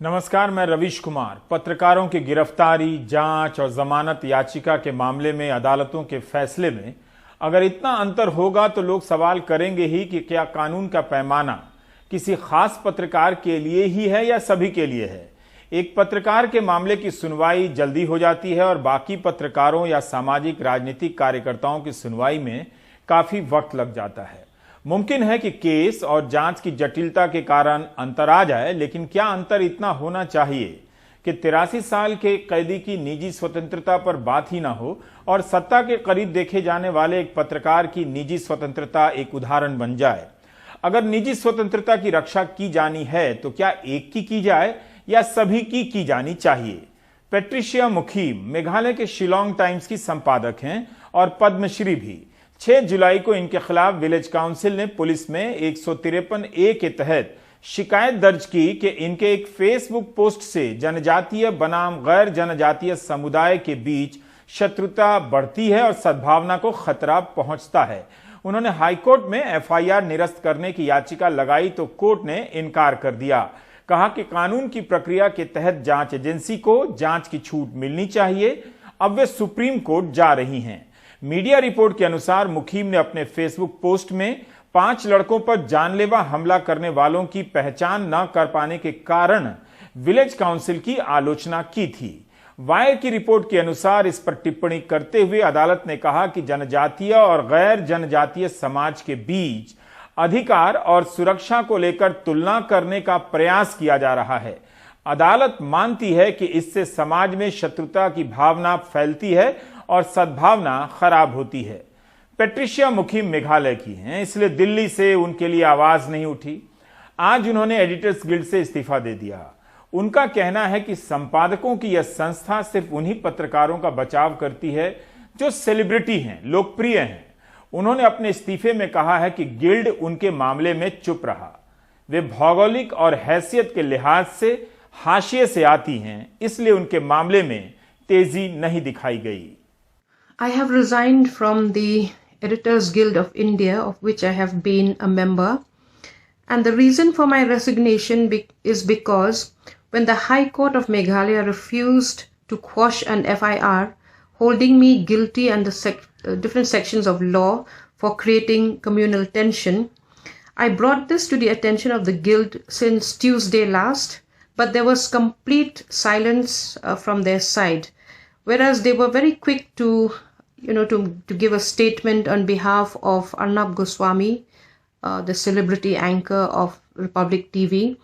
नमस्कार, मैं रवीश कुमार। पत्रकारों की गिरफ्तारी, जांच और जमानत याचिका के मामले में अदालतों के फैसले में अगर इतना अंतर होगा तो लोग सवाल करेंगे ही कि क्या कानून का पैमाना किसी खास पत्रकार के लिए ही है या सभी के लिए है। एक पत्रकार के मामले की सुनवाई जल्दी हो जाती है और बाकी पत्रकारों या सामाजिक राजनीतिक कार्यकर्ताओं की सुनवाई में काफी वक्त लग जाता है। मुमकिन है कि केस और जांच की जटिलता के कारण अंतर आ जाए, लेकिन क्या अंतर इतना होना चाहिए कि 83 साल के कैदी की निजी स्वतंत्रता पर बात ही ना हो और सत्ता के करीब देखे जाने वाले एक पत्रकार की निजी स्वतंत्रता एक उदाहरण बन जाए। अगर निजी स्वतंत्रता की रक्षा की जानी है तो क्या एक की जाए या सभी की जानी चाहिए। पैट्रिशिया मुखीम मेघालय के शिलोंग टाइम्स की संपादक हैं और पद्मश्री भी। 6 जुलाई को इनके खिलाफ विलेज काउंसिल ने पुलिस में 153A के तहत शिकायत दर्ज की कि इनके एक फेसबुक पोस्ट से जनजातीय बनाम गैर जनजातीय समुदाय के बीच शत्रुता बढ़ती है और सद्भावना को खतरा पहुंचता है। उन्होंने हाईकोर्ट में FIR निरस्त करने की याचिका लगाई तो कोर्ट ने इनकार कर दिया। कहा कि कानून की प्रक्रिया के तहत जांच एजेंसी को जांच की छूट मिलनी चाहिए। अब वे सुप्रीम कोर्ट जा रही हैं। मीडिया रिपोर्ट के अनुसार मुखीम ने अपने फेसबुक पोस्ट में 5 लड़कों पर जानलेवा हमला करने वालों की पहचान न कर पाने के कारण विलेज काउंसिल की आलोचना की थी। वायर की रिपोर्ट के अनुसार इस पर टिप्पणी करते हुए अदालत ने कहा कि जनजातीय और गैर जनजातीय समाज के बीच अधिकार और सुरक्षा को लेकर तुलना करने का प्रयास किया जा रहा है। अदालत मानती है कि इससे समाज में शत्रुता की भावना फैलती है और सद्भावना खराब होती है। पैट्रिशिया मुखीम मेघालय की हैं, इसलिए दिल्ली से उनके लिए आवाज नहीं उठी। आज उन्होंने एडिटर्स गिल्ड से इस्तीफा दे दिया। उनका कहना है कि संपादकों की यह संस्था सिर्फ उन्हीं पत्रकारों का बचाव करती है जो सेलिब्रिटी हैं, लोकप्रिय हैं। उन्होंने अपने इस्तीफे में कहा है कि गिल्ड उनके मामले में चुप रहा। वे भौगोलिक और हैसियत के लिहाज से हाशिए से आती हैं, इसलिए उनके मामले में तेजी नहीं दिखाई गई। I have resigned from the Editors Guild of India, of which I have been a member. And the reason for my resignation is because when the High Court of Meghalaya refused to quash an FIR holding me guilty under different sections of law for creating communal tension, I brought this to the attention of the Guild since Tuesday last, but there was complete silence from their side. Whereas they were very quick to give a statement on behalf of Arnab Goswami, the celebrity anchor of Republic TV.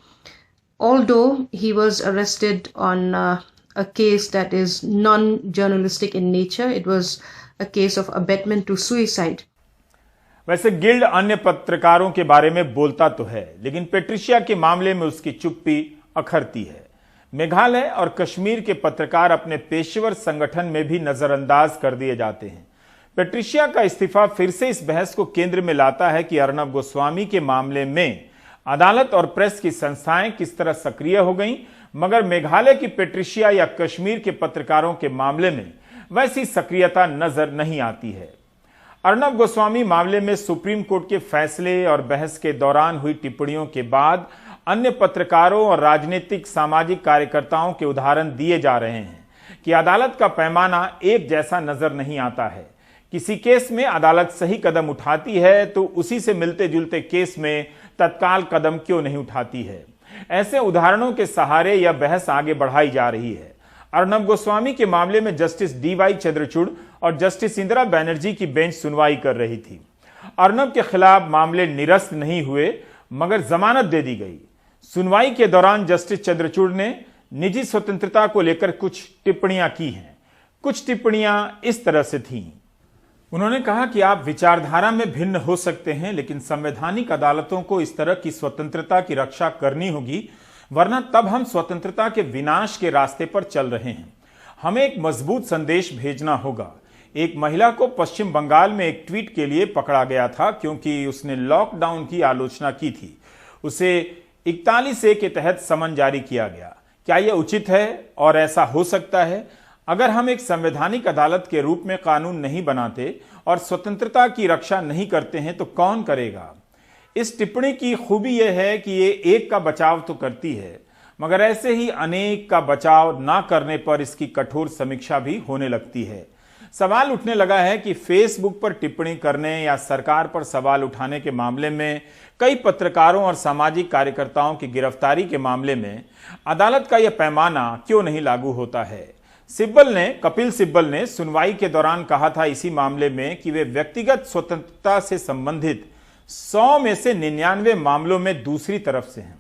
Although he was arrested on a case that is non-journalistic in nature, it was a case of abetment to suicide. वैसे guild अन्य पत्रकारों के बारे में बोलता तो है, लेकिन पैट्रिशिया के मामले में उसकी चुप्पी अखरती है। मेघालय और कश्मीर के पत्रकार अपने पेशेवर संगठन में भी नजरअंदाज कर दिए जाते हैं। पैट्रिशिया का इस्तीफा फिर से इस बहस को केंद्र में लाता है कि अर्नब गोस्वामी के मामले में अदालत और प्रेस की संस्थाएं किस तरह सक्रिय हो गईं, मगर मेघालय की पैट्रिशिया या कश्मीर के पत्रकारों के मामले में वैसी सक्रियता नजर नहीं आती है। अर्नब गोस्वामी मामले में सुप्रीम कोर्ट के फैसले और बहस के दौरान हुई टिप्पणियों के बाद अन्य पत्रकारों और राजनीतिक सामाजिक कार्यकर्ताओं के उदाहरण दिए जा रहे हैं कि अदालत का पैमाना एक जैसा नजर नहीं आता है। किसी केस में अदालत सही कदम उठाती है तो उसी से मिलते जुलते केस में तत्काल कदम क्यों नहीं उठाती है। ऐसे उदाहरणों के सहारे यह बहस आगे बढ़ाई जा रही है। अर्नब गोस्वामी के मामले में जस्टिस DY चंद्रचूड़ और जस्टिस इंदिरा बनर्जी की बेंच सुनवाई कर रही थी। अर्नब के खिलाफ मामले निरस्त नहीं हुए मगर जमानत दे दी गई। सुनवाई के दौरान जस्टिस चंद्रचूड़ ने निजी स्वतंत्रता को लेकर कुछ टिप्पणियां की हैं। कुछ टिप्पणियां इस तरह से थीं। उन्होंने कहा कि आप विचारधारा में भिन्न हो सकते हैं, लेकिन संवैधानिक अदालतों को इस तरह की स्वतंत्रता की रक्षा करनी होगी, वरना तब हम स्वतंत्रता के विनाश के रास्ते पर चल रहे हैं। हमें एक मजबूत संदेश भेजना होगा। एक महिला को पश्चिम बंगाल में एक ट्वीट के लिए पकड़ा गया था क्योंकि उसने लॉकडाउन की आलोचना की थी। उसे 41A के तहत समन जारी किया गया। क्या यह उचित है और ऐसा हो सकता है? अगर हम एक संवैधानिक अदालत के रूप में कानून नहीं बनाते और स्वतंत्रता की रक्षा नहीं करते हैं तो कौन करेगा? इस टिप्पणी की खूबी यह है कि ये एक का बचाव तो करती है मगर ऐसे ही अनेक का बचाव ना करने पर इसकी कठोर समीक्षा भी होने लगती है। सवाल उठने लगा है कि फेसबुक पर टिप्पणी करने या सरकार पर सवाल उठाने के मामले में कई पत्रकारों और सामाजिक कार्यकर्ताओं की गिरफ्तारी के मामले में अदालत का यह पैमाना क्यों नहीं लागू होता है। कपिल सिब्बल ने सुनवाई के दौरान कहा था इसी मामले में कि वे व्यक्तिगत स्वतंत्रता से संबंधित 100 में से 99 मामलों में दूसरी तरफ से हैं।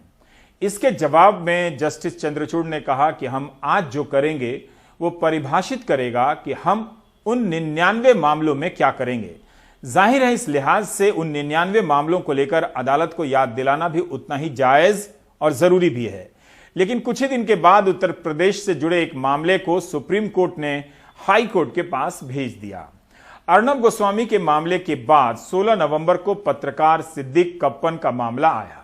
इसके जवाब में जस्टिस चंद्रचूड़ ने कहा कि हम आज जो करेंगे वो परिभाषित करेगा कि हम उन 99 मामलों में क्या करेंगे। जाहिर है इस लिहाज से उन 99 मामलों को लेकर अदालत को याद दिलाना भी उतना ही जायज और जरूरी भी है। लेकिन कुछ ही दिन के बाद उत्तर प्रदेश से जुड़े एक मामले को सुप्रीम कोर्ट ने हाई कोर्ट के पास भेज दिया। अर्नब गोस्वामी के मामले के बाद 16 नवंबर को पत्रकार सिद्दीक कप्पन का मामला आया।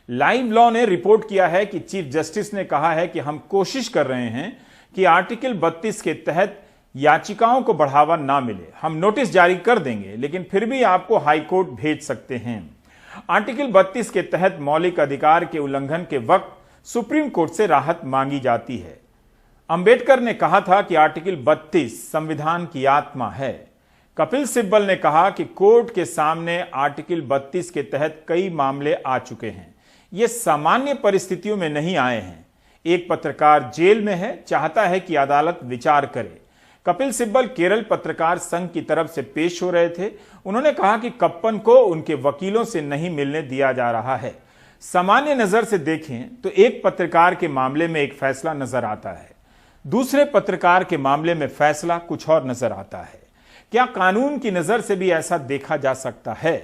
लाइव लॉ ने रिपोर्ट किया है कि चीफ जस्टिस ने कहा है कि हम कोशिश कर रहे हैं कि आर्टिकल 32 के तहत याचिकाओं को बढ़ावा ना मिले। हम नोटिस जारी कर देंगे लेकिन फिर भी आपको हाई कोर्ट भेज सकते हैं। आर्टिकल 32 के तहत मौलिक अधिकार के उल्लंघन के वक्त सुप्रीम कोर्ट से राहत मांगी जाती है। अंबेडकर ने कहा था कि आर्टिकल 32 संविधान की आत्मा है। कपिल सिब्बल ने कहा कि कोर्ट के सामने आर्टिकल 32 के तहत कई मामले आ चुके हैं, ये सामान्य परिस्थितियों में नहीं आए हैं। एक पत्रकार जेल में है, चाहता है कि अदालत विचार करे। कपिल सिब्बल केरल पत्रकार संघ की तरफ से पेश हो रहे थे। उन्होंने कहा कि कप्पन को उनके वकीलों से नहीं मिलने दिया जा रहा है। सामान्य नजर से देखें तो एक पत्रकार के मामले में एक फैसला नजर आता है, दूसरे पत्रकार के मामले में फैसला कुछ और नजर आता है। क्या कानून की नजर से भी ऐसा देखा जा सकता है?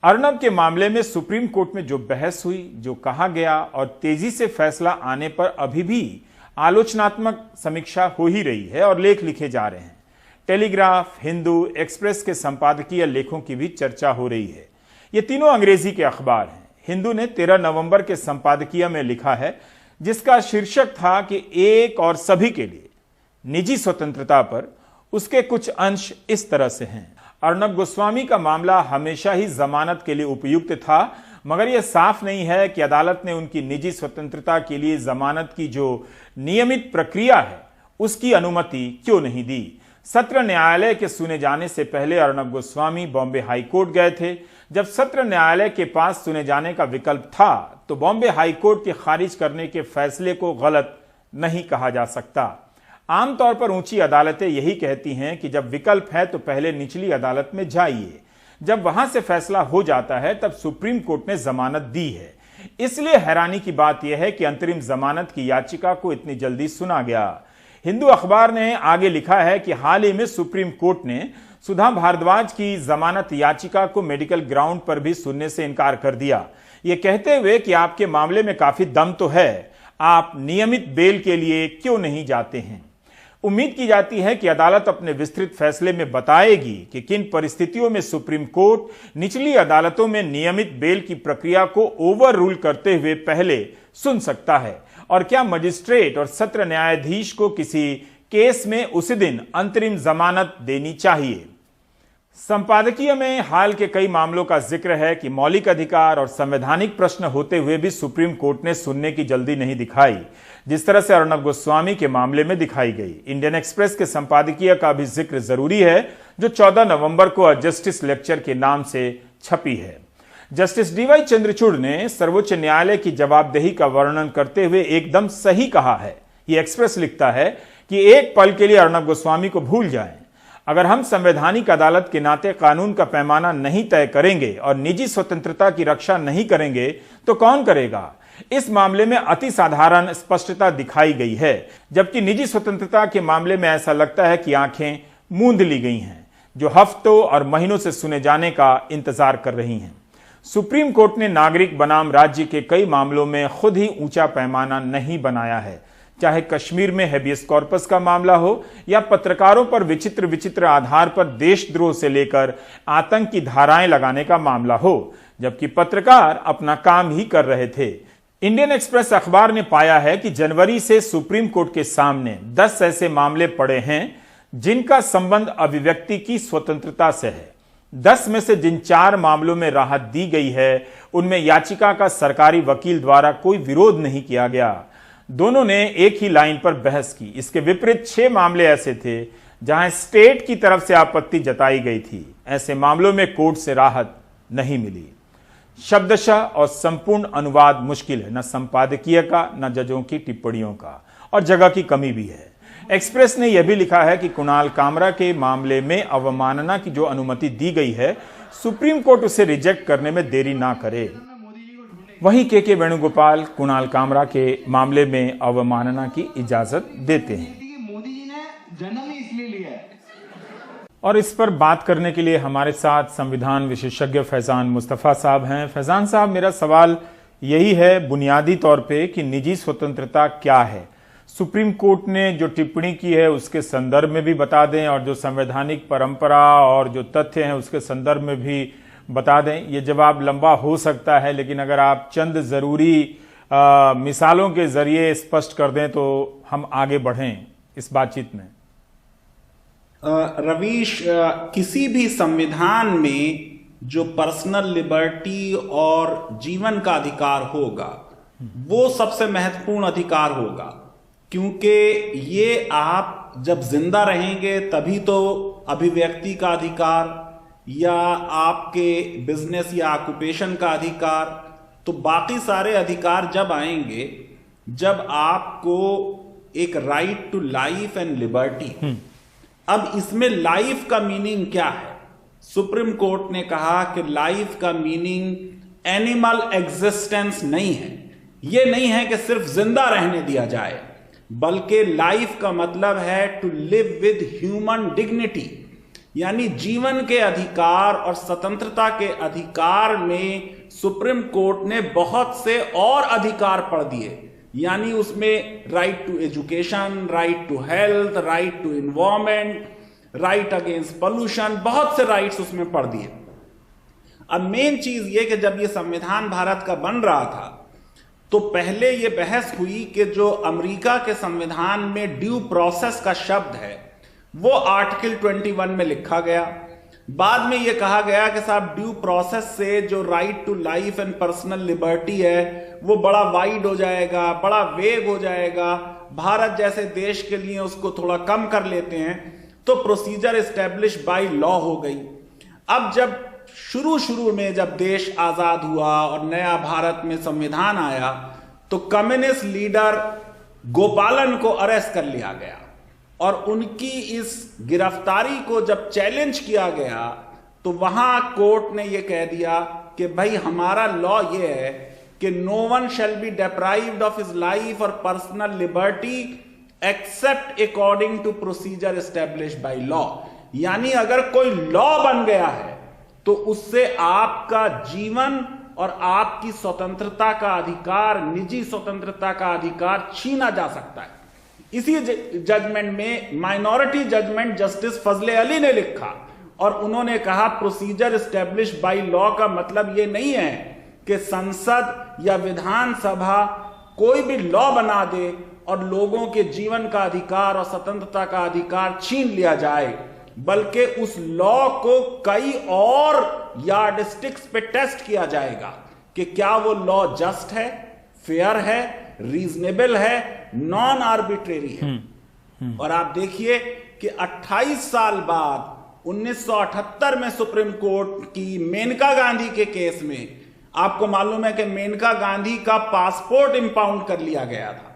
अर्नब के मामले में सुप्रीम कोर्ट में जो बहस हुई, जो कहा गया और तेजी से फैसला आने पर अभी भी आलोचनात्मक समीक्षा हो ही रही है और लेख लिखे जा रहे हैं। टेलीग्राफ, हिंदू, एक्सप्रेस के संपादकीय लेखों की भी चर्चा हो रही है। ये तीनों अंग्रेजी के अखबार हैं। हिंदू ने 13 नवंबर के संपादकीय में लिखा है, जिसका शीर्षक था कि एक और सभी के लिए निजी स्वतंत्रता पर उसके कुछ अंश इस तरह से हैं। अर्नब गोस्वामी का मामला हमेशा ही जमानत के लिए उपयुक्त था, मगर यह साफ नहीं है कि अदालत ने उनकी निजी स्वतंत्रता के लिए जमानत की जो नियमित प्रक्रिया है उसकी अनुमति क्यों नहीं दी। सत्र न्यायालय के सुने जाने से पहले अर्नब गोस्वामी बॉम्बे हाई कोर्ट गए थे। जब सत्र न्यायालय के पास सुने जाने का विकल्प था तो बॉम्बे हाई कोर्ट के खारिज करने के फैसले को गलत नहीं कहा जा सकता। आमतौर पर ऊंची अदालतें यही कहती हैं कि जब विकल्प है तो पहले निचली अदालत में जाइए। जब वहां से फैसला हो जाता है तब सुप्रीम कोर्ट ने जमानत दी है। इसलिए हैरानी की बात यह है कि अंतरिम जमानत की याचिका को इतनी जल्दी सुना गया। हिंदू अखबार ने आगे लिखा है कि हाल ही में सुप्रीम कोर्ट ने सुधा भारद्वाज की जमानत याचिका को मेडिकल ग्राउंड पर भी सुनने से इनकार कर दिया, ये कहते हुए कि आपके मामले में काफी दम तो है, आप नियमित बेल के लिए क्यों नहीं जाते हैं। उम्मीद की जाती है कि अदालत अपने विस्तृत फैसले में बताएगी कि किन परिस्थितियों में सुप्रीम कोर्ट निचली अदालतों में नियमित बेल की प्रक्रिया को ओवर रूल करते हुए पहले सुन सकता है और क्या मजिस्ट्रेट और सत्र न्यायाधीश को किसी केस में उसी दिन अंतरिम जमानत देनी चाहिए। संपादकीय में हाल के कई मामलों का जिक्र है कि मौलिक अधिकार और संवैधानिक प्रश्न होते हुए भी सुप्रीम कोर्ट ने सुनने की जल्दी नहीं दिखाई, जिस तरह से अर्नब गोस्वामी के मामले में दिखाई गई। इंडियन एक्सप्रेस के संपादकीय का भी जिक्र जरूरी है, जो 14 नवंबर को जस्टिस लेक्चर के नाम से छपी है। जस्टिस डीवाई चंद्रचूड़ ने सर्वोच्च न्यायालय की जवाबदेही का वर्णन करते हुए एकदम सही कहा है। ये एक्सप्रेस लिखता है कि एक पल के लिए अर्नब गोस्वामी को भूल जाएं। अगर हम संवैधानिक अदालत के नाते कानून का पैमाना नहीं तय करेंगे और निजी स्वतंत्रता की रक्षा नहीं करेंगे तो कौन करेगा। इस मामले में अति साधारण स्पष्टता दिखाई गई है, जबकि निजी स्वतंत्रता के मामले में ऐसा लगता है कि आंखें मूंद ली गई हैं, जो हफ्तों और महीनों से सुने जाने का इंतजार कर रही हैं। सुप्रीम कोर्ट ने नागरिक बनाम राज्य के कई मामलों में खुद ही ऊंचा पैमाना नहीं बनाया है, चाहे कश्मीर में हेबियस कॉर्पस का मामला हो या पत्रकारों पर विचित्र आधार पर देशद्रोह से लेकर आतंक की धाराएं लगाने का मामला हो, जबकि पत्रकार अपना काम ही कर रहे थे। इंडियन एक्सप्रेस अखबार ने पाया है कि जनवरी से सुप्रीम कोर्ट के सामने 10 ऐसे मामले पड़े हैं जिनका संबंध अभिव्यक्ति की स्वतंत्रता से है। 10 में से जिन 4 मामलों में राहत दी गई है उनमें याचिका का सरकारी वकील द्वारा कोई विरोध नहीं किया गया। दोनों ने एक ही लाइन पर बहस की। इसके विपरीत 6 मामले ऐसे थे जहां स्टेट की तरफ से आपत्ति जताई गई थी। ऐसे मामलों में कोर्ट से राहत नहीं मिली। शब्दशः और संपूर्ण अनुवाद मुश्किल है, न संपादकीय का, न जजों की टिप्पणियों का, और जगह की कमी भी है। एक्सप्रेस ने यह भी लिखा है कि कुणाल कामरा के मामले में अवमानना की जो अनुमति दी गई है, सुप्रीम कोर्ट उसे रिजेक्ट करने में देरी ना करे। वहीं के वेणुगोपाल कुणाल कामरा के मामले में अवमानना की इजाजत देते हैं। मोदी जी ने जन्म ही इसलिए लिया है। और इस पर बात करने के लिए हमारे साथ संविधान विशेषज्ञ फैजान मुस्तफा साहब हैं। फैजान साहब, मेरा सवाल यही है बुनियादी तौर पे कि निजी स्वतंत्रता क्या है। सुप्रीम कोर्ट ने जो टिप्पणी की है उसके संदर्भ में भी बता दें, और जो संवैधानिक परंपरा और जो तथ्य हैं उसके संदर्भ में भी बता दें। ये जवाब लंबा हो सकता है, लेकिन अगर आप चंद जरूरी मिसालों के जरिए स्पष्ट कर दें तो हम आगे बढ़ें इस बातचीत में। रवीश, किसी भी संविधान में जो पर्सनल लिबर्टी और जीवन का अधिकार होगा वो सबसे महत्वपूर्ण अधिकार होगा, क्योंकि ये आप जब जिंदा रहेंगे तभी तो अभिव्यक्ति का अधिकार या आपके बिजनेस या ऑक्यूपेशन का अधिकार, तो बाकी सारे अधिकार जब आएंगे जब आपको एक right to life and liberty. अब इसमें लाइफ का मीनिंग क्या है? सुप्रीम कोर्ट ने कहा कि लाइफ का मीनिंग एनिमल एग्जिस्टेंस नहीं है। यह नहीं है कि सिर्फ जिंदा रहने दिया जाए, बल्कि लाइफ का मतलब है to live with human dignity, यानी जीवन के अधिकार और स्वतंत्रता के अधिकार में सुप्रीम कोर्ट ने बहुत से और अधिकार पढ़ दिए। यानी उसमें right to education, right to health, right to environment, right against pollution, बहुत से राइट्स उसमें पढ़ दिए। अब मेन चीज ये कि जब ये संविधान भारत का बन रहा था तो पहले ये बहस हुई कि जो अमेरिका के संविधान में ड्यू प्रोसेस का शब्द है वो आर्टिकल 21 में लिखा गया। बाद में ये कहा गया कि साहब ड्यू प्रोसेस से जो right to life and personal liberty है वो बड़ा वाइड हो जाएगा, बड़ा वेग हो जाएगा, भारत जैसे देश के लिए उसको थोड़ा कम कर लेते हैं, तो प्रोसीजर एस्टेब्लिश बाय लॉ हो गई। अब जब शुरू में जब देश आजाद हुआ और नया भारत में संविधान आया तो कम्युनिस्ट लीडर गोपालन को अरेस्ट कर लिया गया, और उनकी इस गिरफ्तारी को जब चैलेंज किया गया तो वहां कोर्ट ने यह कह दिया कि भाई हमारा लॉ यह है कि no one shall be deprived of his life और personal liberty except according to procedure establish by law. यानी अगर कोई लॉ बन गया है तो उससे आपका जीवन और आपकी स्वतंत्रता का अधिकार, निजी स्वतंत्रता का अधिकार छीना जा सकता है। इसी जजमेंट में माइनॉरिटी जजमेंट जस्टिस फजले अली ने लिखा और उन्होंने कहा प्रोसीजर एस्टेब्लिश बाय लॉ का मतलब यह नहीं है कि संसद या विधानसभा कोई भी लॉ बना दे और लोगों के जीवन का अधिकार और स्वतंत्रता का अधिकार छीन लिया जाए, बल्कि उस लॉ को कई और यार्डस्टिक्स पे टेस्ट किया जाएगा कि क्या वो लॉ जस्ट है, फेयर है, रीजनेबल है, नॉन आर्बिट्रेरी है। और आप देखिए कि 28 साल बाद 1978 में सुप्रीम कोर्ट की मेनका गांधी के केस में आपको मालूम है कि मेनका गांधी का पासपोर्ट इंपाउंड कर लिया गया था,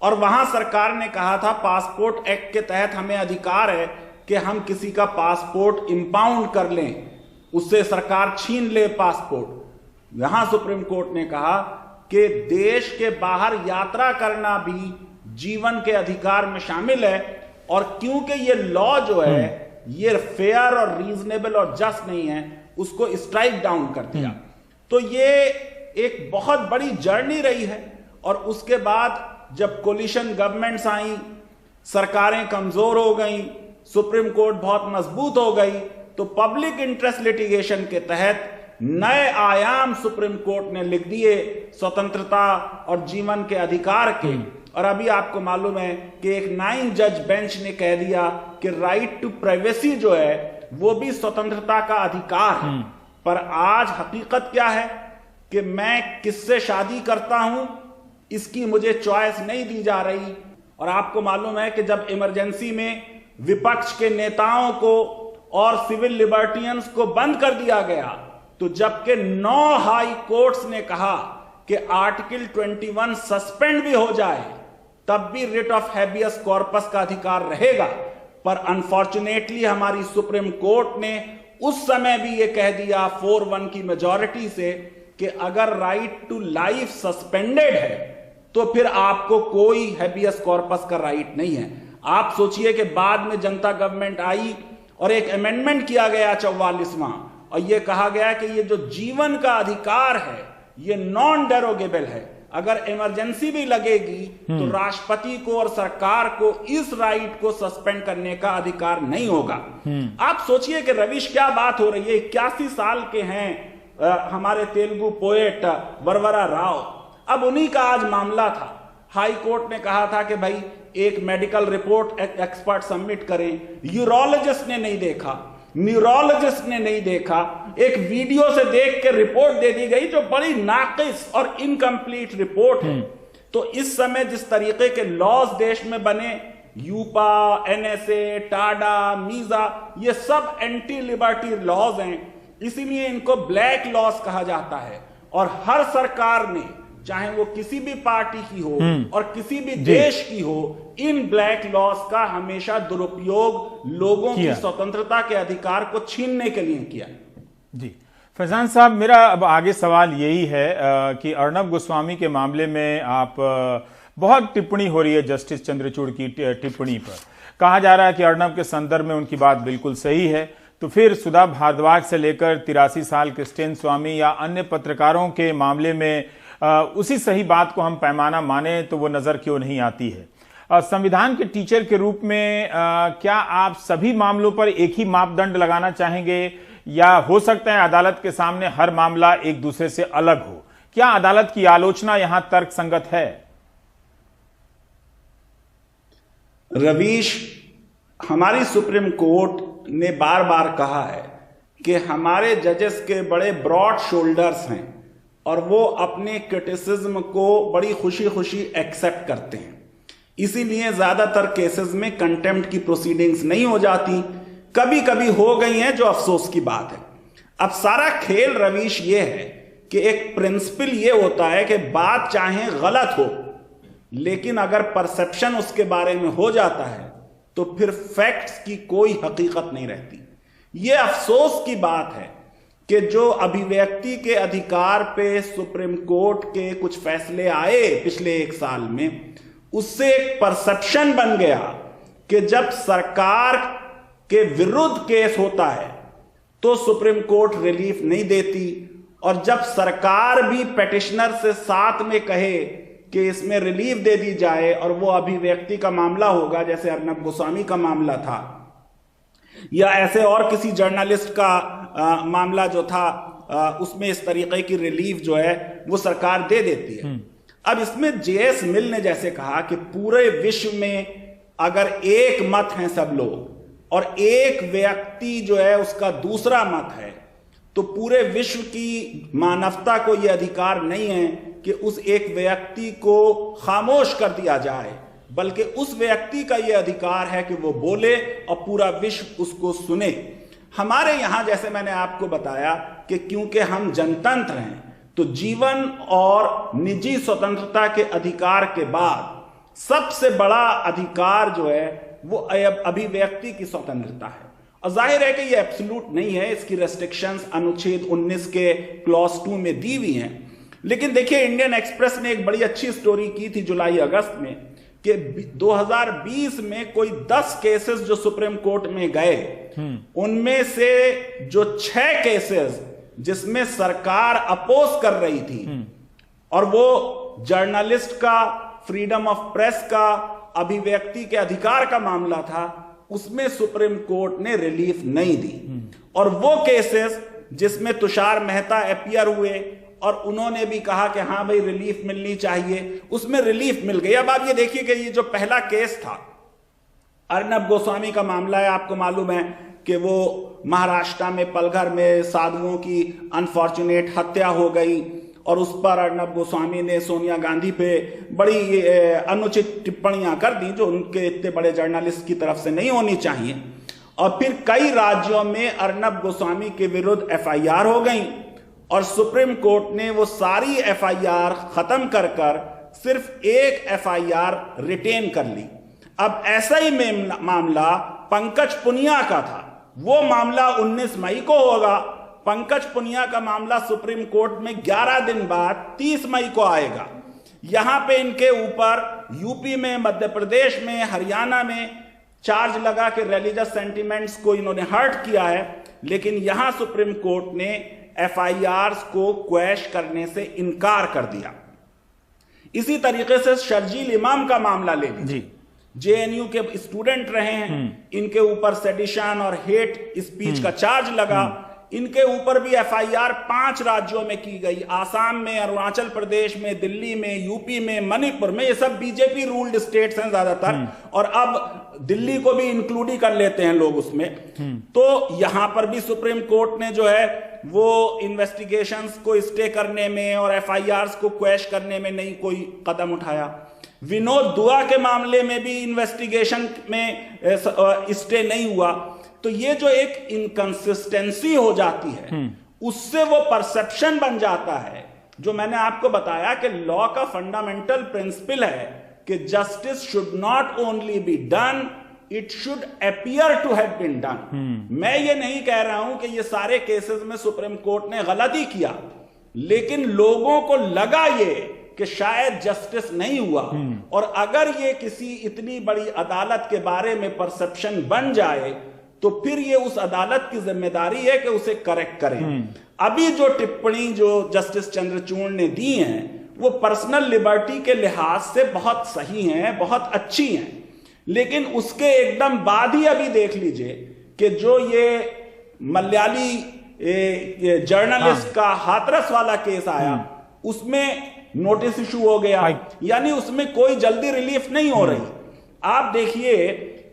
और वहां सरकार ने कहा था पासपोर्ट एक्ट के तहत हमें अधिकार है कि हम किसी का पासपोर्ट इंपाउंड कर लें, उससे सरकार छीन ले पासपोर्ट। यहां सुप्रीम कोर्ट ने कहा कि देश के बाहर यात्रा करना भी जीवन के अधिकार में शामिल है, और क्योंकि ये लॉ जो है ये फेयर और रीजनेबल और जस्ट नहीं है, उसको स्ट्राइक डाउन कर दिया। तो ये एक बहुत बड़ी जर्नी रही है। और उसके बाद जब कोलिशन गवर्नमेंट्स आई, सरकारें कमजोर हो गई, सुप्रीम कोर्ट बहुत मजबूत हो गई, तो पब्लिक इंटरेस्ट लिटिगेशन के तहत नए आयाम सुप्रीम कोर्ट ने लिख दिए स्वतंत्रता और जीवन के अधिकार के। और अभी आपको मालूम है कि एक 9 जज बेंच ने कह दिया कि राइट टू प्राइवेसी जो है वो भी स्वतंत्रता का अधिकार है। पर आज हकीकत क्या है कि मैं किससे शादी करता हूं इसकी मुझे चॉइस नहीं दी जा रही। और आपको मालूम है कि जब इमरजेंसी में विपक्ष के नेताओं को और सिविल लिबर्टियंस को बंद कर दिया गया, तो जबकि 9 हाई कोर्ट्स ने कहा कि आर्टिकल 21 सस्पेंड भी हो जाए तब भी रिट ऑफ हैबियस कॉर्पस का अधिकार रहेगा। पर अनफॉर्चुनेटली हमारी सुप्रीम कोर्ट ने उस समय भी यह कह दिया 4-1 की मेजॉरिटी से कि अगर राइट टू लाइफ सस्पेंडेड है तो फिर आपको कोई हैबियस कॉर्पस का राइट नहीं है। आप सोचिए कि बाद में जनता गवर्नमेंट आई और एक अमेंडमेंट किया गया 44वां, और यह कहा गया कि यह जो जीवन का अधिकार है यह नॉन डेरोगेबल है। अगर इमरजेंसी भी लगेगी तो राष्ट्रपति को और सरकार को इस राइट को सस्पेंड करने का अधिकार नहीं होगा। आप सोचिए कि रवीश क्या बात हो रही है। 81 साल के हैं हमारे तेलुगु पोएट वरवरा राव, अब उन्हीं का आज मामला था। हाई कोर्ट ने कहा था कि भाई एक मेडिकल रिपोर्ट एक्सपर्ट सबमिट करें, यूरोलॉजिस्ट ने नहीं देखा, न्यूरोलॉजिस्ट ने नहीं देखा, एक वीडियो से देख के रिपोर्ट दे दी गई जो बड़ी नाकिस और इनकम्प्लीट रिपोर्ट है। तो इस समय जिस तरीके के लॉज देश में बने, यूपा, एनएसए, टाडा, मीजा, ये सब एंटी लिबर्टी लॉज हैं, इसीलिए इनको ब्लैक लॉज कहा जाता है। और हर सरकार ने, चाहे वो किसी भी पार्टी की हो और किसी भी देश की हो, इन ब्लैक लॉज का हमेशा दुरुपयोग लोगों की स्वतंत्रता के अधिकार को छीनने के लिए किया। जी फैजान साहब, मेरा अब आगे सवाल यही है कि अर्नब गोस्वामी के मामले में आप बहुत टिप्पणी हो रही है जस्टिस चंद्रचूड़ की टिप्पणी पर। कहा जा रहा है कि अर्नब के संदर्भ में उनकी बात बिल्कुल सही है, तो फिर सुधा भारद्वाज से लेकर 83 साल क्रिस्टियन स्वामी या अन्य पत्रकारों के मामले में उसी सही बात को हम पैमाना माने तो वो नजर क्यों नहीं आती है। संविधान के टीचर के रूप में क्या आप सभी मामलों पर एक ही मापदंड लगाना चाहेंगे, या हो सकता है अदालत के सामने हर मामला एक दूसरे से अलग हो? क्या अदालत की आलोचना यहां तर्कसंगत है? रवीश, हमारी सुप्रीम कोर्ट ने बार बार कहा है कि हमारे जजेस के बड़े ब्रॉड शोल्डर्स हैं और वो अपने क्रिटिसिज्म को बड़ी खुशी खुशी एक्सेप्ट करते हैं। इसीलिए ज्यादातर केसेस में कंटेम्प्ट की प्रोसीडिंग्स नहीं हो जाती, कभी कभी हो गई हैं, जो अफसोस की बात है। अब सारा खेल रवीश ये है कि एक प्रिंसिपल ये होता है कि बात चाहे गलत हो, लेकिन अगर परसेप्शन उसके बारे में हो जाता है तो फिर फैक्ट्स की कोई हकीकत नहीं रहती। यह अफसोस की बात है कि जो अभिव्यक्ति के अधिकार पे सुप्रीम कोर्ट के कुछ फैसले आए पिछले 1 साल में, उससे एक परसेप्शन बन गया कि जब सरकार के विरुद्ध केस होता है तो सुप्रीम कोर्ट रिलीफ नहीं देती, और जब सरकार भी पेटिशनर से साथ में कहे कि इसमें रिलीफ दे दी जाए और वो अभिव्यक्ति का मामला होगा, जैसे अर्नब गोस्वामी का मामला था या ऐसे और किसी जर्नलिस्ट का मामला जो था, उसमें इस तरीके की रिलीफ जो है वो सरकार दे देती है। अब इसमें जेएस मिल ने जैसे कहा कि पूरे विश्व में अगर एक मत है सब लोग और एक व्यक्ति जो है उसका दूसरा मत है, तो पूरे विश्व की मानवता को यह अधिकार नहीं है कि उस एक व्यक्ति को खामोश कर दिया जाए, बल्कि उस व्यक्ति का यह अधिकार है कि वो बोले और पूरा विश्व उसको सुने। हमारे यहां जैसे मैंने आपको बताया कि क्योंकि हम जनतंत्र हैं, तो जीवन और निजी स्वतंत्रता के अधिकार के बाद सबसे बड़ा अधिकार जो है वो अभिव्यक्ति की स्वतंत्रता है। और जाहिर है कि ये एब्सोल्यूट नहीं है, इसकी रेस्ट्रिक्शंस अनुच्छेद 19 के क्लॉज 2 में दी हुई हैं। लेकिन देखिए, इंडियन एक्सप्रेस ने एक बड़ी अच्छी स्टोरी की थी जुलाई अगस्त में कि 2020 में कोई 10 केसेस जो सुप्रीम कोर्ट में गए, उनमें से जो 6 केसेस जिसमें सरकार अपोज कर रही थी और वो जर्नलिस्ट का, फ्रीडम ऑफ प्रेस का, अभिव्यक्ति के अधिकार का मामला था, उसमें सुप्रीम कोर्ट ने रिलीफ नहीं दी। और वो केसेस जिसमें तुषार मेहता अपीयर हुए और उन्होंने भी कहा कि हाँ भाई रिलीफ मिलनी चाहिए, उसमें रिलीफ मिल गई। अब आप ये देखिए कि ये जो पहला केस था अर्नब गोस्वामी का मामला है, आपको मालूम है कि वो महाराष्ट्र में पलघर में साधुओं की अनफॉर्चुनेट हत्या हो गई और उस पर अर्नब गोस्वामी ने सोनिया गांधी पे बड़ी अनुचित टिप्पणियां कर दी जो उनके इतने बड़े जर्नलिस्ट की तरफ से नहीं होनी चाहिए। और फिर कई राज्यों में अर्नब गोस्वामी के विरुद्ध एफआईआर हो गई और सुप्रीम कोर्ट ने वो सारी एफआईआर खत्म कर सिर्फ एक एफआईआर रिटेन कर ली। अब ऐसा ही मामला पंकज पुनिया का था, वो मामला 19 मई को होगा। पंकज पुनिया का मामला सुप्रीम कोर्ट में 11 दिन बाद 30 मई को आएगा। यहां पे इनके ऊपर यूपी में, मध्य प्रदेश में, हरियाणा में चार्ज लगा के रिलीजियस सेंटिमेंट्स को इन्होंने हर्ट किया है, लेकिन यहां सुप्रीम कोर्ट ने एफआईआर्स को क्वैश करने से इनकार कर दिया। इसी तरीके से शर्जील इमाम का मामला ले लीजिए, जेएनयू के स्टूडेंट रहे हैं, इनके ऊपर सेडिशन और हेट स्पीच का चार्ज लगा। इनके ऊपर भी एफआईआर 5 राज्यों में की गई, आसाम में, अरुणाचल प्रदेश में, दिल्ली में, यूपी में, मणिपुर में। ये सब बीजेपी रूल्ड स्टेट्स हैं ज्यादातर, और अब दिल्ली को भी इंक्लूड ही कर लेते हैं लोग उसमें। तो यहां पर भी सुप्रीम कोर्ट ने जो है वो इन्वेस्टिगेशंस को स्टे करने में और एफआईआर्स को क्वैश करने में नहीं कोई कदम उठाया। विनोद दुआ के मामले में भी इन्वेस्टिगेशन में स्टे नहीं हुआ। तो ये जो एक इनकंसिस्टेंसी हो जाती है, उससे वो परसेप्शन बन जाता है जो मैंने आपको बताया कि लॉ का फंडामेंटल प्रिंसिपल है कि justice should not only be done, it should appear to have been done. मैं ये नहीं कह रहा हूं कि ये सारे केसेस में सुप्रीम कोर्ट ने गलती किया, लेकिन लोगों को लगा ये कि शायद जस्टिस नहीं हुआ। और अगर ये किसी इतनी बड़ी अदालत के बारे में परसेप्शन बन जाए तो फिर ये उस अदालत की जिम्मेदारी है कि उसे करेक्ट करें। अभी जो टिप्पणी जो जस्टिस चंद्रचूड़ ने दी है वो पर्सनल लिबर्टी के लिहाज से बहुत सही हैं, बहुत अच्छी हैं, लेकिन उसके एकदम बाद ही अभी देख लीजिए कि जो ये मलयाली जर्नलिस्ट का हाथरस वाला केस आया, उसमें नोटिस इशू हो गया, यानी उसमें कोई जल्दी रिलीफ नहीं हो रही। आप देखिए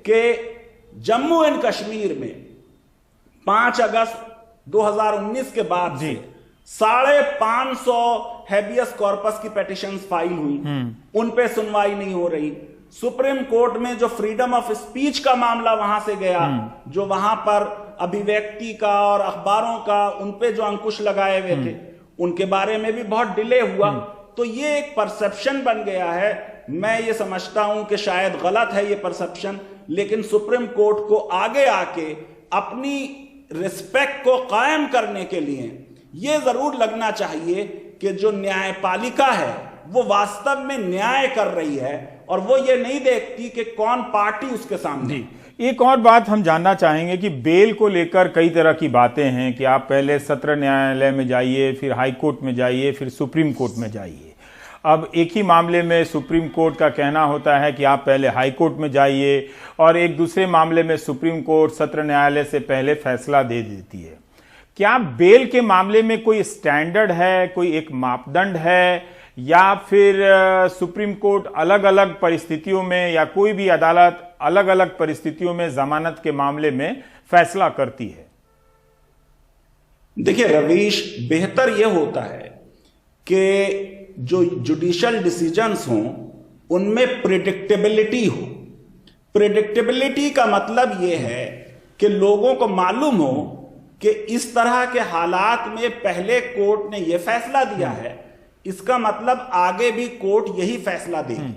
कि जम्मू एंड कश्मीर में 5 अगस्त 2019 के बाद से 550 हैबियस कॉर्पस की पेटिशंस फाइल हुई, उन पे सुनवाई नहीं हो रही। सुप्रीम कोर्ट में जो फ्रीडम ऑफ स्पीच का मामला वहां से गया, जो वहां पर अभिव्यक्ति का और अखबारों का उन पे जो अंकुश लगाए हुए थे, उनके बारे में भी बहुत डिले हुआ। तो ये एक परसेप्शन बन गया है। मैं ये समझता हूं कि शायद गलत है ये परसेप्शन, लेकिन सुप्रीम कोर्ट को आगे आके अपनी रिस्पेक्ट को कायम करने के लिए ये जरूर लगना चाहिए कि जो न्यायपालिका है वो वास्तव में न्याय कर रही है और वो ये नहीं देखती कि कौन पार्टी उसके सामने। एक और बात हम जानना चाहेंगे कि बेल को लेकर कई तरह की बातें हैं कि आप पहले सत्र न्यायालय में जाइए, फिर हाई कोर्ट में जाइए, फिर सुप्रीम कोर्ट में जाइए। अब एक ही मामले में सुप्रीम कोर्ट का कहना होता है कि आप पहले हाई कोर्ट में जाइए, और एक दूसरे मामले में सुप्रीम कोर्ट सत्र न्यायालय से पहले फैसला दे देती है। क्या बेल के मामले में कोई स्टैंडर्ड है, कोई एक मापदंड है, या फिर सुप्रीम कोर्ट अलग अलग परिस्थितियों में या कोई भी अदालत अलग अलग परिस्थितियों में जमानत के मामले में फैसला करती है? देखिए रवीश, बेहतर यह होता है कि जो जुडिशियल डिसीजंस हों उनमें प्रिडिक्टेबिलिटी हो। प्रिडिक्टेबिलिटी का मतलब यह है कि लोगों को मालूम हो कि इस तरह के हालात में पहले कोर्ट ने यह फैसला दिया है, इसका मतलब आगे भी कोर्ट यही फैसला देगी।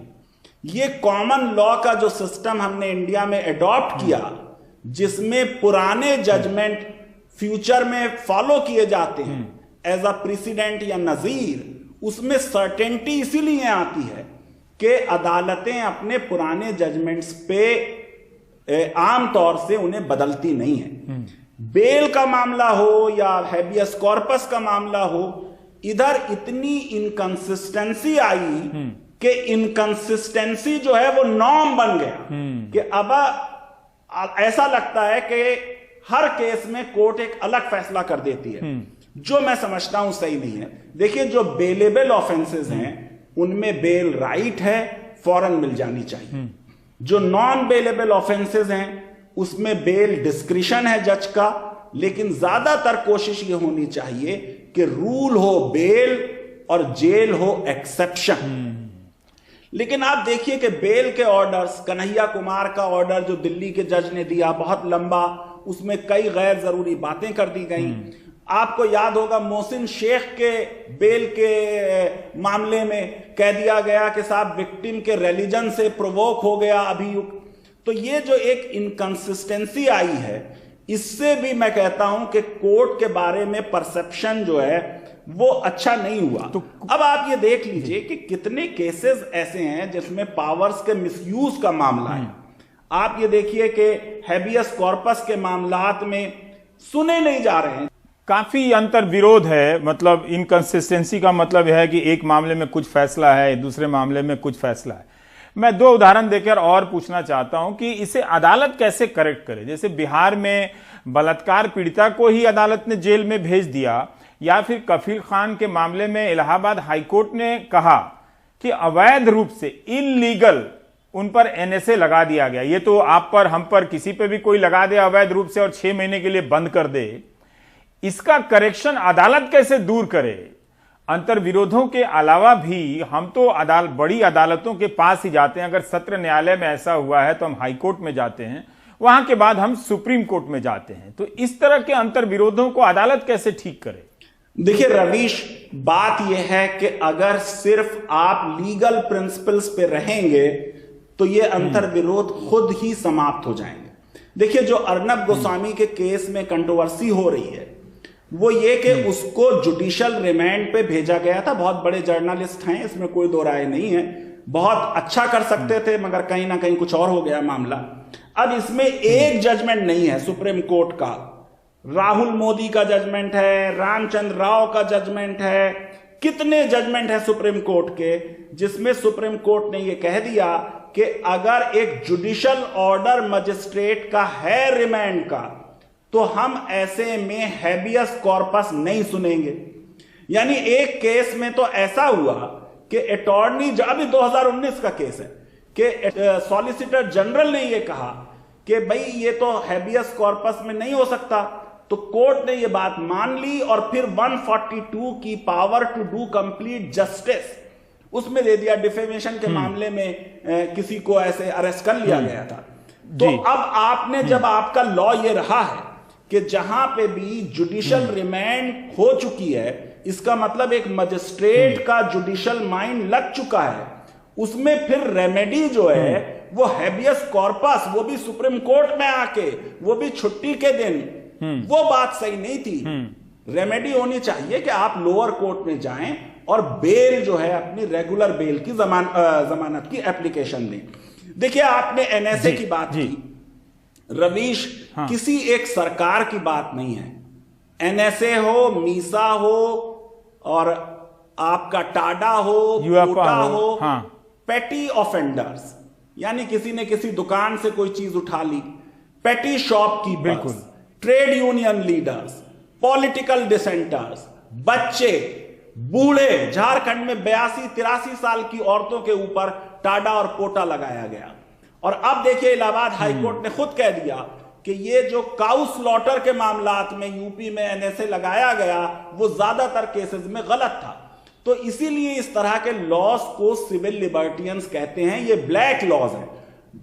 ये कॉमन लॉ का जो सिस्टम हमने इंडिया में एडॉप्ट किया, जिसमें पुराने जजमेंट फ्यूचर में फॉलो किए जाते हैं एज अ प्रेसिडेंट या नजीर, उसमें सर्टेनिटी इसीलिए आती है कि अदालतें अपने पुराने जजमेंट्स पे आमतौर से उन्हें बदलती नहीं है। बेल का मामला हो या हैबियस कॉर्पस का मामला हो, इधर इतनी इनकंसिस्टेंसी आई कि इनकंसिस्टेंसी जो है वो नॉर्म बन गया कि अब ऐसा लगता है कि हर केस में कोर्ट एक अलग फैसला कर देती है, जो मैं समझता हूं सही नहीं है। देखिए, जो बेलेबल ऑफेंसेस हैं उनमें बेल राइट है, फौरन मिल जानी चाहिए। जो नॉन बेलेबल ऑफेंसेस हैं उसमें बेल डिस्क्रिशन है जज का, लेकिन ज्यादातर कोशिश ये होनी चाहिए कि रूल हो बेल और जेल हो एक्सेप्शन। लेकिन आप देखिए कि बेल के ऑर्डर्स, कन्हैया कुमार का ऑर्डर जो दिल्ली के जज ने दिया, बहुत लंबा, उसमें कई गैर जरूरी बातें कर दी गई। आपको याद होगा मोहसिन शेख के बेल के मामले में कह दिया गया कि साहब विक्टिम के रिलीजन से प्रोवोक हो गया अभियुक्त। तो ये जो एक इनकंसिस्टेंसी आई है, इससे भी मैं कहता हूं कि कोर्ट के बारे में परसेप्शन जो है वो अच्छा नहीं हुआ। तो अब आप ये देख लीजिए कि कितने केसेस ऐसे हैं जिसमें पावर्स के मिसयूज का मामला है। आप ये देखिए कि हैबियस कॉर्पस के मामलात में सुने नहीं जा रहे हैं। काफी अंतर विरोध है, मतलब इनकंसिस्टेंसी का मतलब है कि एक मामले में कुछ फैसला है, दूसरे मामले में कुछ फैसला है। मैं दो उदाहरण देकर और पूछना चाहता हूं कि इसे अदालत कैसे करेक्ट करे। जैसे बिहार में बलात्कार पीड़िता को ही अदालत ने जेल में भेज दिया, या फिर कफील खान के मामले में इलाहाबाद हाईकोर्ट ने कहा कि अवैध रूप से इनलीगल उन पर एनएसए लगा दिया गया। ये तो आप पर, हम पर, किसी पे भी कोई लगा दे अवैध रूप से और 6 महीने के लिए बंद कर दे, इसका करेक्शन अदालत कैसे दूर करे। अंतर विरोधों के अलावा भी हम तो बड़ी अदालतों के पास ही जाते हैं। अगर सत्र न्यायालय में ऐसा हुआ है तो हम हाईकोर्ट में जाते हैं, वहां के बाद हम सुप्रीम कोर्ट में जाते हैं। तो इस तरह के अंतर विरोधों को अदालत कैसे ठीक करे। देखिए रवीश, बात यह है कि अगर सिर्फ आप लीगल प्रिंसिपल्स पे रहेंगे तो ये अंतर विरोध खुद ही समाप्त हो जाएंगे। देखिए जो अर्नब गोस्वामी के केस में कंट्रोवर्सी हो रही है वो ये कि उसको जुडिशियल रिमांड पे भेजा गया था। बहुत बड़े जर्नलिस्ट हैं, इसमें कोई दो राय नहीं है, बहुत अच्छा कर सकते थे, मगर कहीं ना कहीं कुछ और हो गया मामला। अब इसमें एक जजमेंट नहीं है सुप्रीम कोर्ट का, राहुल मोदी का जजमेंट है, रामचंद्र राव का जजमेंट है, कितने जजमेंट है सुप्रीम कोर्ट के, जिसमें सुप्रीम कोर्ट ने यह कह दिया कि अगर एक जुडिशियल ऑर्डर मजिस्ट्रेट का है रिमांड का तो हम ऐसे में हैबियस कॉर्पस नहीं सुनेंगे। यानी एक केस में तो ऐसा हुआ कि अटॉर्नी, अभी 2019 का केस है, कि सॉलिसिटर जनरल ने यह कहा कि भाई ये तो हैबियस कॉर्पस में नहीं हो सकता, तो कोर्ट ने यह बात मान ली और फिर 142 की power to do complete justice उसमें दे दिया। डिफेमेशन के मामले में किसी को ऐसे अरेस्ट कर लिया गया था। तो अब आपने, जब आपका लॉ ये रहा है कि जहां पे भी जुडिशियल रिमांड हो चुकी है, इसका मतलब एक मजिस्ट्रेट का जुडिशियल माइंड लग चुका है, उसमें फिर रेमेडी जो है वो हैबियस कॉर्पस, वो भी सुप्रीम कोर्ट में आके, वो भी छुट्टी के दिन, वो बात सही नहीं थी। रेमेडी होनी चाहिए कि आप लोअर कोर्ट में जाएं और बेल जो है अपनी रेगुलर बेल की जमानत की एप्लीकेशन दें। देखिए आपने एनएसए की बात की रवीश, किसी एक सरकार की बात नहीं है। एनएसए हो, मीसा हो और आपका टाडा हो, कोटा हो, पेटी ऑफेंडर्स, यानी किसी ने किसी दुकान से कोई चीज उठा ली, पेटी shopkeepers, trade union leaders, political dissenters, बच्चे, बूढ़े, झारखंड में 82-83 साल की औरतों के ऊपर टाडा और पोटा लगाया गया। और अब देखिए इलाहाबाद हाईकोर्ट ने खुद कह दिया कि ये जो काउ स्लॉटर के मामलात में यूपी में एनएसए लगाया गया वो ज्यादातर केसेस में गलत था। तो इसीलिए इस तरह के लॉज को सिविल लिबर्टियंस कहते हैं, ये ब्लैक लॉज है।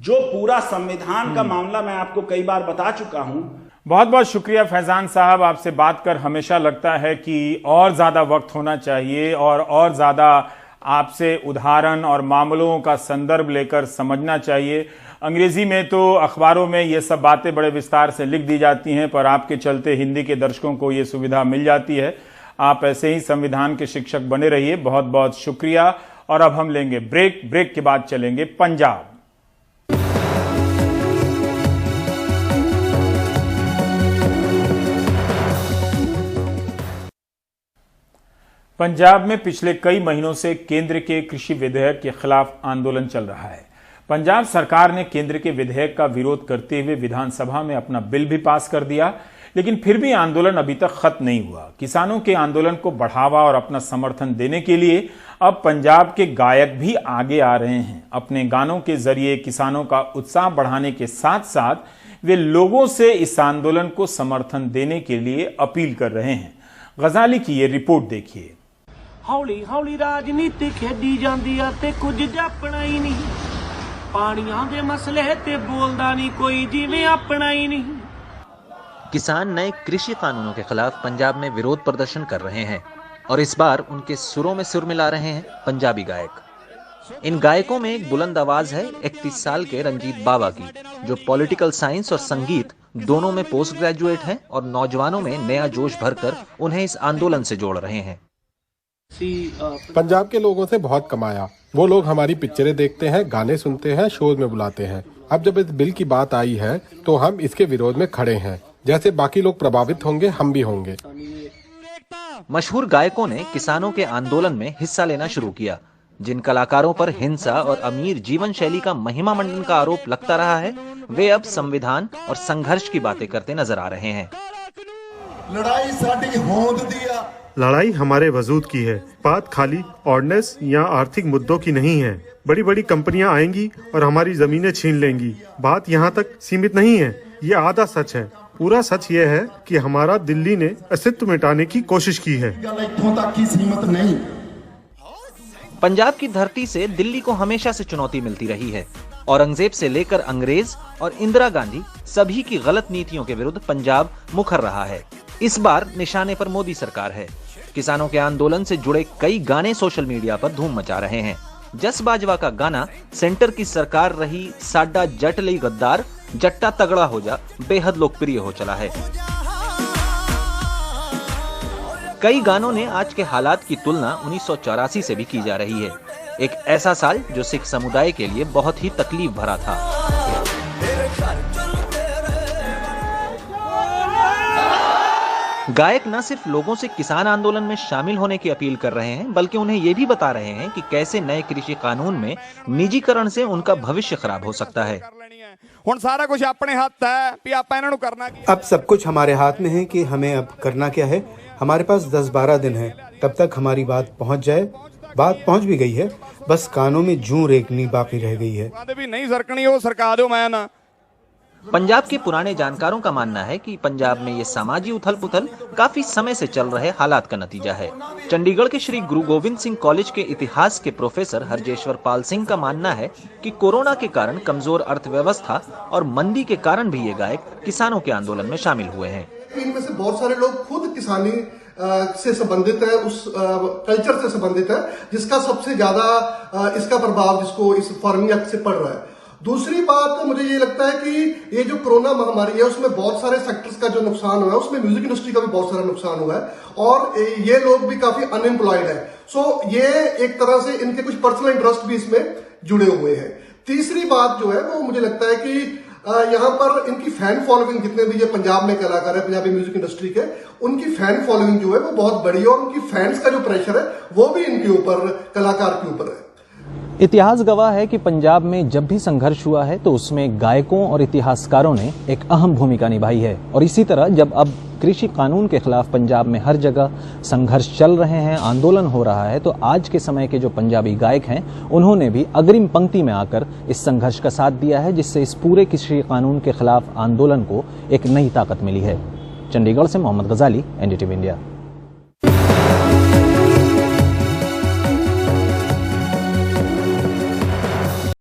जो पूरा संविधान का मामला मैं आपको कई बार बता चुका हूं। बहुत बहुत शुक्रिया फैजान साहब, आपसे बात कर हमेशा लगता है कि और ज्यादा वक्त होना चाहिए और ज्यादा आपसे उदाहरण और मामलों का संदर्भ लेकर समझना चाहिए। अंग्रेजी में तो अखबारों में ये सब बातें बड़े विस्तार से लिख दी जाती हैं, पर आपके चलते हिंदी के दर्शकों को ये सुविधा मिल जाती है। आप ऐसे ही संविधान के शिक्षक बने रहिए। बहुत बहुत शुक्रिया। और अब हम लेंगे ब्रेक के बाद चलेंगे पंजाब। पंजाब में पिछले कई महीनों से केंद्र के कृषि विधेयक के खिलाफ आंदोलन चल रहा है। पंजाब सरकार ने केंद्र के विधेयक का विरोध करते हुए विधानसभा में अपना बिल भी पास कर दिया, लेकिन फिर भी आंदोलन अभी तक खत्म नहीं हुआ। किसानों के आंदोलन को बढ़ावा और अपना समर्थन देने के लिए अब पंजाब के गायक भी आगे आ रहे हैं। अपने गानों के जरिए किसानों का उत्साह बढ़ाने के साथ साथ वे लोगों से इस आंदोलन को समर्थन देने के लिए अपील कर रहे हैं। गजाली की ये रिपोर्ट देखिए। ਹੌਲੀ ਹੌਲੀ ਰਾਜਨੀਤੀ ਖੇਡੀ ਜਾਂਦੀ ਆ ਤੇ ਕੁਝ ਜਾਪਣਾ ਹੀ ਨਹੀਂ ਪਾਣੀਆਂ ਦੇ ਮਸਲੇ ਤੇ ਬੋਲਦਾ ਨਹੀਂ ਕੋਈ ਜਿਵੇਂ ਆਪਣਾ ही नहीं। किसान नए कृषि कानूनों के खिलाफ पंजाब में विरोध प्रदर्शन कर रहे हैं और इस बार उनके सुरों में सुर मिला रहे हैं पंजाबी गायक। इन गायकों में एक बुलंद आवाज है 31 साल के रंजीत बाबा की, जो पॉलिटिकल साइंस और संगीत दोनों में पोस्ट ग्रेजुएट हैं और नौजवानों में नया जोश भरकर उन्हें इस आंदोलन से जोड़ रहे हैं। पंजाब के लोगों से बहुत कमाया, वो लोग हमारी पिक्चरें देखते हैं, गाने सुनते हैं, शोज में बुलाते हैं। अब जब इस बिल की बात आई है तो हम इसके विरोध में खड़े हैं। जैसे बाकी लोग प्रभावित होंगे, हम भी होंगे। मशहूर गायकों ने किसानों के आंदोलन में हिस्सा लेना शुरू किया। जिन कलाकारों पर हिंसा और अमीर जीवन शैली का महिमा मंडन का आरोप लगता रहा है, वे अब संविधान और संघर्ष की बातें करते नजर आ रहे हैं। लड़ाई साडी होंद दिया, लड़ाई हमारे वजूद की है। बात खाली ऑर्डिनेंस या आर्थिक मुद्दों की नहीं है। बड़ी बड़ी कंपनियां आएंगी और हमारी जमीनें छीन लेंगी। बात यहाँ तक सीमित नहीं है, ये आधा सच है। पूरा सच ये है कि हमारा दिल्ली ने अस्तित्व मिटाने की कोशिश की है। पंजाब की धरती से दिल्ली को हमेशा से चुनौती मिलती रही है। औरंगजेब से लेकर अंग्रेज और इंदिरा गांधी सभी की गलत नीतियों के विरुद्ध पंजाब मुखर रहा है। इस बार निशाने पर मोदी सरकार है। किसानों के आंदोलन से जुड़े कई गाने सोशल मीडिया पर धूम मचा रहे हैं। जस बाजवा का गाना सेंटर की सरकार रही साडा जट लई गद्दार, जट्टा तगड़ा हो जा बेहद लोकप्रिय हो चला है। कई गानों ने आज के हालात की तुलना 1984 से भी की जा रही है, एक ऐसा साल जो सिख समुदाय के लिए बहुत ही तकलीफ भरा था। गायक न सिर्फ लोगों से किसान आंदोलन में शामिल होने की अपील कर रहे हैं, बल्कि उन्हें यह भी बता रहे हैं कि कैसे नए कृषि कानून में निजीकरण से उनका भविष्य खराब हो सकता है। सारा कुछ अपने हाथ है, करना अब सब कुछ हमारे हाथ में है कि हमें अब करना क्या है। हमारे पास 10-12 दिन है, तब तक हमारी बात पहुंच जाए। बात पहुंच भी गई है, बस कानों में जूं रेखनी बाकी रह गई है। नहीं सरकनी वो सरका दो मैं ना। पंजाब के पुराने जानकारों का मानना है कि पंजाब में ये सामाजिक उथल पुथल काफी समय से चल रहे हालात का नतीजा है। चंडीगढ़ के श्री गुरु गोविंद सिंह कॉलेज के इतिहास के प्रोफेसर हरजेश्वर पाल सिंह का मानना है कि कोरोना के कारण कमजोर अर्थव्यवस्था और मंदी के कारण भी ये गायक किसानों के आंदोलन में शामिल हुए हैं। इनमें से बहुत सारे लोग खुद किसानी से संबंधित है, उस कल्चर से संबंधित है, जिसका सबसे ज्यादा इसका प्रभाव जिसको इस फार्मिंग एक्ट से पड़ रहा है। दूसरी बात मुझे ये लगता है कि ये जो कोरोना महामारी है उसमें बहुत सारे सेक्टर्स का जो नुकसान हुआ है, उसमें म्यूजिक इंडस्ट्री का भी बहुत सारा नुकसान हुआ है और ये लोग भी काफी अनएम्प्लॉयड है। सो ये एक तरह से इनके कुछ पर्सनल इंटरेस्ट भी इसमें जुड़े हुए हैं। तीसरी बात जो है वो मुझे लगता है कि यहाँ पर इनकी फैन फॉलोइंग, जितने भी ये पंजाब में कलाकार है पंजाबी म्यूजिक इंडस्ट्री के, उनकी फैन फॉलोइंग जो है वो बहुत बड़ी है और उनकी फैंस का जो प्रेशर है वो भी इनके ऊपर, कलाकार के ऊपर है। इतिहास गवाह है कि पंजाब में जब भी संघर्ष हुआ है तो उसमें गायकों और इतिहासकारों ने एक अहम भूमिका निभाई है। और इसी तरह जब अब कृषि कानून के खिलाफ पंजाब में हर जगह संघर्ष चल रहे हैं, आंदोलन हो रहा है, तो आज के समय के जो पंजाबी गायक हैं उन्होंने भी अग्रिम पंक्ति में आकर इस संघर्ष का साथ दिया है, जिससे इस पूरे कृषि कानून के खिलाफ आंदोलन को एक नई ताकत मिली है। चंडीगढ़ से मोहम्मद गजाली, एनडीटीवी इंडिया।